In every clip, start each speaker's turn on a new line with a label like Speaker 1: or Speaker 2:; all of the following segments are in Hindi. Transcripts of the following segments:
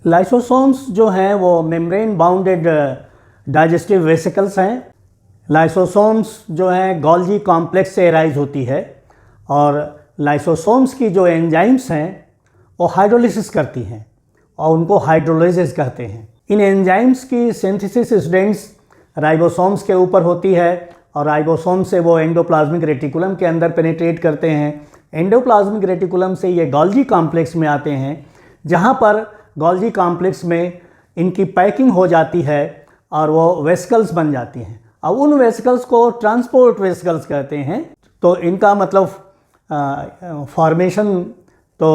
Speaker 1: लाइसोसोम्स जो हैं वो मेम्ब्रेन बाउंडेड डाइजेस्टिव वेसिकल्स हैं। लाइसोसोम्स जो हैं गोल्जी कॉम्प्लेक्स से एराइज होती है और लाइसोसोम्स की जो एंजाइम्स हैं वो हाइड्रोलिसिस करती हैं और उनको हाइड्रोलाइसिस कहते हैं। इन एंजाइम्स की सिंथेसिस स्टूडेंट्स राइबोसोम्स के ऊपर होती है और राइबोसोम से वो एंडोप्लाज्मिक रेटिकुलम के अंदर पेनिट्रेट करते हैं। एंडोप्लाज्मिक रेटिकुलम से ये गोल्जी कॉम्प्लेक्स में आते हैं, जहाँ पर गोल्जी कॉम्प्लेक्स में इनकी पैकिंग हो जाती है और वो वेसिकल्स बन जाती हैं। अब उन वेसिकल्स को ट्रांसपोर्ट वेसिकल्स कहते हैं। तो इनका मतलब फॉर्मेशन तो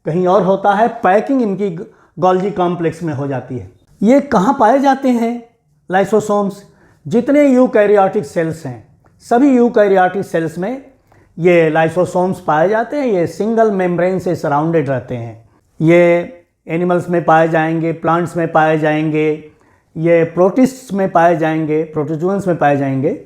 Speaker 1: कहीं और होता है, पैकिंग इनकी गोल्जी कॉम्प्लेक्स में हो जाती है। ये कहाँ पाए जाते हैं लाइसोसोम्स? जितने यूकैरियोटिक सेल्स हैं, सभी यूकैरियोटिक सेल्स में ये लाइसोसोम्स पाए जाते हैं। ये सिंगल मेम्ब्रेन से सराउंडेड रहते हैं। ये एनिमल्स में पाए जाएंगे, प्लांट्स में पाए जाएंगे, ये प्रोटिस्ट्स में पाए जाएंगे, प्रोटोजोअन्स में पाए जाएंगे,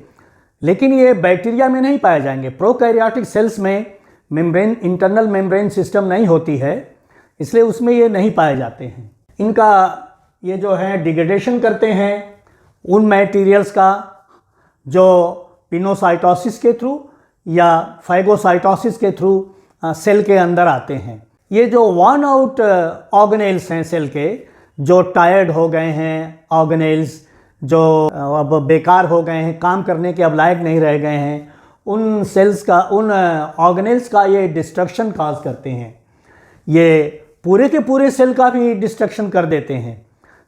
Speaker 1: लेकिन ये बैक्टीरिया में नहीं पाए जाएंगे। प्रोकैरियोटिक सेल्स में मेम्ब्रेन, इंटरनल मेम्ब्रेन सिस्टम नहीं होती है, इसलिए उसमें ये नहीं पाए जाते हैं। इनका ये जो है डिग्रेडेशन करते हैं उन मटेरियल्स का जो पिनोसाइटोसिस के थ्रू या फाइगोसाइटोसिस के थ्रू सेल के अंदर आते हैं। ये जो वर्न आउट ऑर्गेनेल्स हैं सेल के, जो टायर्ड हो गए हैं ऑर्गेनेल्स, जो अब बेकार हो गए हैं, काम करने के अब लायक नहीं रह गए हैं, उन सेल्स का, उन ऑर्गेनेल्स का ये डिस्ट्रक्शन काज करते हैं। ये पूरे के पूरे सेल का भी डिस्ट्रक्शन कर देते हैं।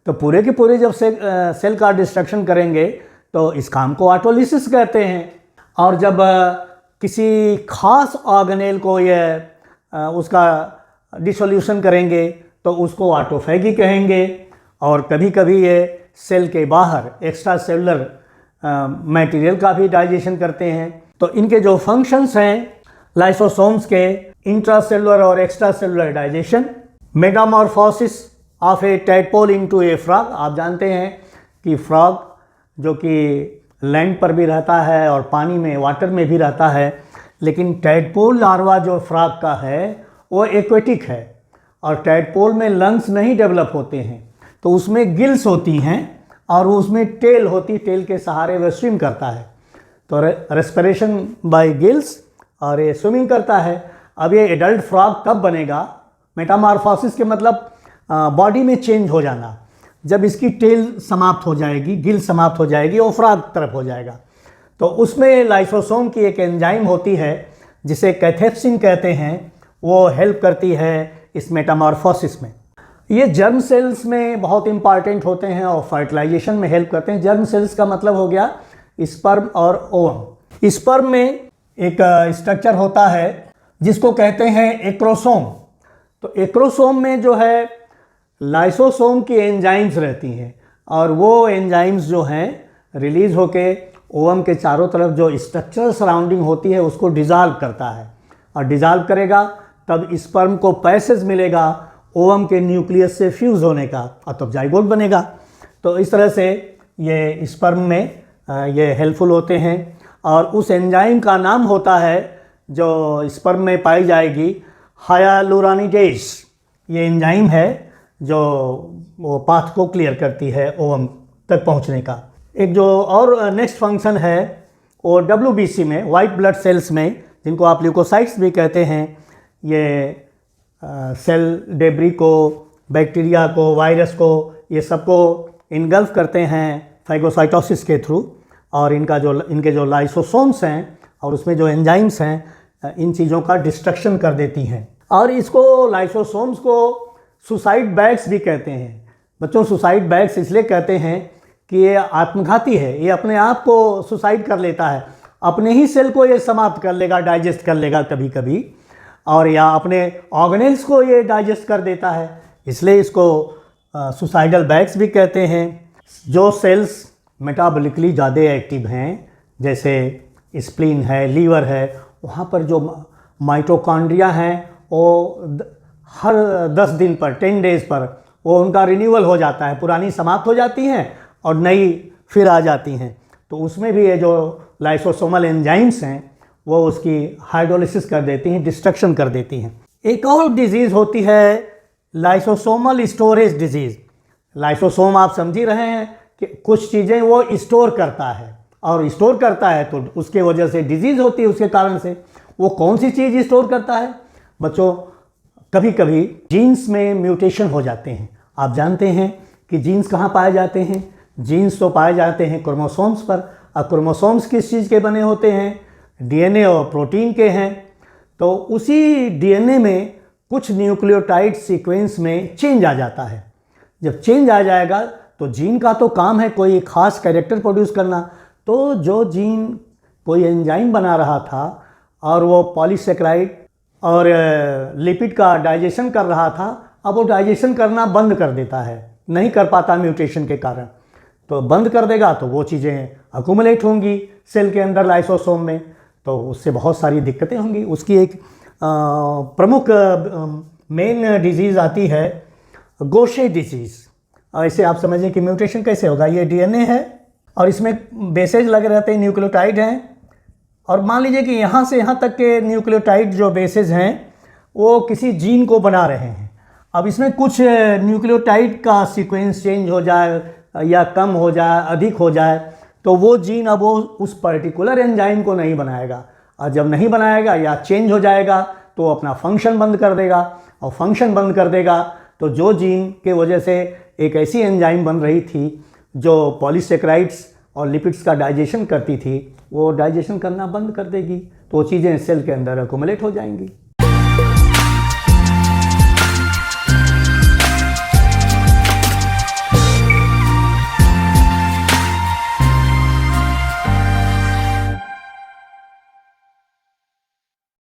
Speaker 1: तो पूरे के पूरे जब सेल का डिस्ट्रक्शन करेंगे तो इस काम को ऑटोलिसिस कहते हैं। और जब किसी खास ऑर्गेनेल को ये उसका डिसोल्यूशन करेंगे तो उसको ऑटोफैगी कहेंगे। और कभी कभी ये सेल के बाहर एक्स्ट्रा सेलुलर मटेरियल का भी डाइजेशन करते हैं। तो इनके जो फंक्शंस हैं लाइसोसोम्स के, इंट्रासेलुलर और extra cellular digestion, Metamorphosis of A tadpole into A frog. आप जानते हैं कि फ्रॉग जो कि लैंड पर भी रहता है और पानी में, वाटर में भी रहता है, लेकिन टैडपोल लार्वा जो फ्रॉग का है वो एक्वेटिक है और टैडपोल में लंग्स नहीं डेवलप होते हैं, तो उसमें गिल्स होती हैं और उसमें टेल होती, टेल के सहारे वह स्विम करता है। तो रेस्पिरेशन बाय गिल्स और ये स्विमिंग करता है। अब ये एडल्ट फ्रॉग कब बनेगा? मेटामॉर्फोसिस के मतलब बॉडी में चेंज हो जाना। जब इसकी टेल समाप्त हो जाएगी, गिल समाप्त हो जाएगी, वो फ्रॉग तरफ हो जाएगा। तो उसमें लाइसोसोम की एक एंजाइम होती है जिसे कैथेप्सिन कहते हैं, वो हेल्प करती है इस मेटामॉर्फोसिस में। ये जर्म सेल्स में बहुत इंपॉर्टेंट होते हैं और फर्टिलाइजेशन में हेल्प करते हैं। जर्म सेल्स का मतलब हो गया स्पर्म और ओवम। स्पर्म में एक स्ट्रक्चर होता है जिसको कहते हैं एक्रोसोम। तो एक्रोसोम में जो है लाइसोसोम की एंजाइम्स रहती हैं और वो एंजाइम्स जो हैं रिलीज होके ओवम के चारों तरफ जो स्ट्रक्चरल सराउंडिंग होती है उसको डिज़ाल्व करता है और डिज़ाल्व करेगा तब स्पर्म को पैसेज मिलेगा ओवम के न्यूक्लियस से फ्यूज़ होने का और तब जाइगोट बनेगा। तो इस तरह से ये स्पर्म में ये हेल्पफुल होते हैं। और उस एंजाइम का नाम होता है जो स्पर्म में पाई जाएगी हायालुरोनिडेज। ये एंजाइम है जो वो पाथ को क्लियर करती है ओवम तक पहुंचने का। एक जो और नेक्स्ट फंक्शन है वो WBC में, वाइट ब्लड सेल्स में, जिनको आप ल्यूकोसाइट्स भी कहते हैं, ये सेल डेब्री को, बैक्टीरिया को, वायरस को, ये सबको इनगल्फ करते हैं फाइगोसाइटोसिस के थ्रू। और इनके जो लाइसोसोम्स हैं और उसमें जो एंजाइम्स हैं इन चीज़ों का डिस्ट्रक्शन कर देती हैं। और इसको लाइसोसोम्स को सुसाइड बैग्स भी कहते हैं। बच्चों, सुसाइड बैग्स इसलिए कहते हैं कि ये आत्मघाती है, ये अपने आप को सुसाइड कर लेता है, अपने ही सेल को ये समाप्त कर लेगा, डाइजेस्ट कर लेगा कभी कभी, और या अपने ऑर्गेनेल्स को ये डाइजेस्ट कर देता है, इसलिए इसको सुसाइडल बैग्स भी कहते हैं। जो सेल्स मेटाबॉलिकली ज़्यादा एक्टिव हैं, जैसे स्प्लीन है, लीवर है, वहाँ पर जो माइटोकॉन्ड्रिया हैं वो हर 10 दिन पर, 10 डेज़ पर वो उनका रिन्यूअल हो जाता है, पुरानी समाप्त हो जाती हैं और नई फिर आ जाती हैं। तो उसमें भी ये जो लाइसोसोमल एंजाइम्स हैं वो उसकी हाइड्रोलिसिस कर देती हैं, डिस्ट्रक्शन कर देती हैं। एक और डिजीज़ होती है लाइसोसोमल स्टोरेज डिजीज़। लाइसोसोम आप समझ ही रहे हैं कि कुछ चीज़ें वो स्टोर करता है, और स्टोर करता है तो उसके वजह से डिजीज़ होती है। उसके कारण से वो कौन सी चीज़ स्टोर करता है? बच्चों, कभी कभी जीन्स में म्यूटेशन हो जाते हैं। आप जानते हैं कि जीन्स कहाँ पाए जाते हैं? जीन्स तो पाए जाते हैं क्रोमोसोम्स पर। अब क्रोमोसोम्स किस चीज़ के बने होते हैं? डीएनए और प्रोटीन के हैं। तो उसी डीएनए में कुछ न्यूक्लियोटाइड सीक्वेंस में चेंज आ जाता है। जब चेंज आ जाएगा तो जीन का तो काम है कोई ख़ास कैरेक्टर प्रोड्यूस करना। तो जो जीन कोई एंजाइम बना रहा था और वो पॉलीसेकेराइड और लिपिड का डाइजेशन कर रहा था, अब वो डाइजेशन करना बंद कर देता है, नहीं कर पाता म्यूटेशन के कारण। तो बंद कर देगा तो वो चीज़ें अकुमुलेट होंगी सेल के अंदर लाइसोसोम में, तो उससे बहुत सारी दिक्कतें होंगी। उसकी एक प्रमुख मेन डिजीज़ आती है गोशे डिजीज़। ऐसे आप समझें कि म्यूटेशन कैसे होगा? ये डीएनए है और इसमें बेसेज लगे रहते हैं, न्यूक्लियोटाइड हैं, और मान लीजिए कि यहाँ से यहाँ तक के न्यूक्लियोटाइड जो बेसेज हैं वो किसी जीन को बना रहे हैं। अब इसमें कुछ न्यूक्लियोटाइड का सीक्वेंस चेंज हो जाए या कम हो जाए, अधिक हो जाए, तो वो जीन अब वो उस पर्टिकुलर एंजाइम को नहीं बनाएगा, और जब नहीं बनाएगा या चेंज हो जाएगा तो अपना फंक्शन बंद कर देगा, और फंक्शन बंद कर देगा तो जो जीन के वजह से एक ऐसी एंजाइम बन रही थी जो पॉलीसेकेराइड्स और लिपिड्स का डाइजेशन करती थी, वो डाइजेशन करना बंद कर देगी, तो चीज़ें सेल के अंदर अकुमुलेट हो जाएंगी।